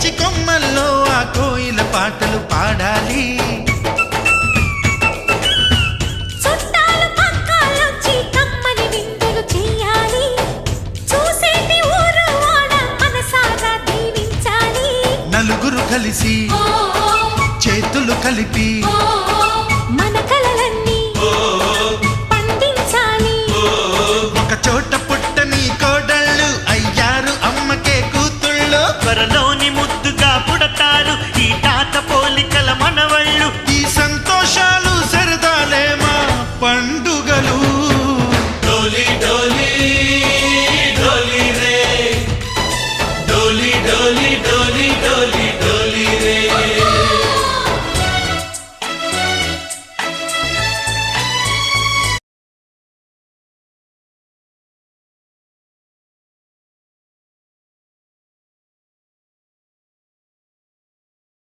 ఈ కొమ్మల్లో ఆ కోయిల పాటలు పాడాలి. నలుగురు కలిసి చేతులు కలిపి మన కలలన్నీ పండించాలి. ఒక చోట పుట్టని కోడళ్ళు అయ్యారు అమ్మకే కూతుళ్ళు. త్వరలోని ముద్దుగా పుడతారు ఈ తాత పోలికల మనవళ్ళు. ఈ సంతోషాలు సరదాలే మా పండుగలు.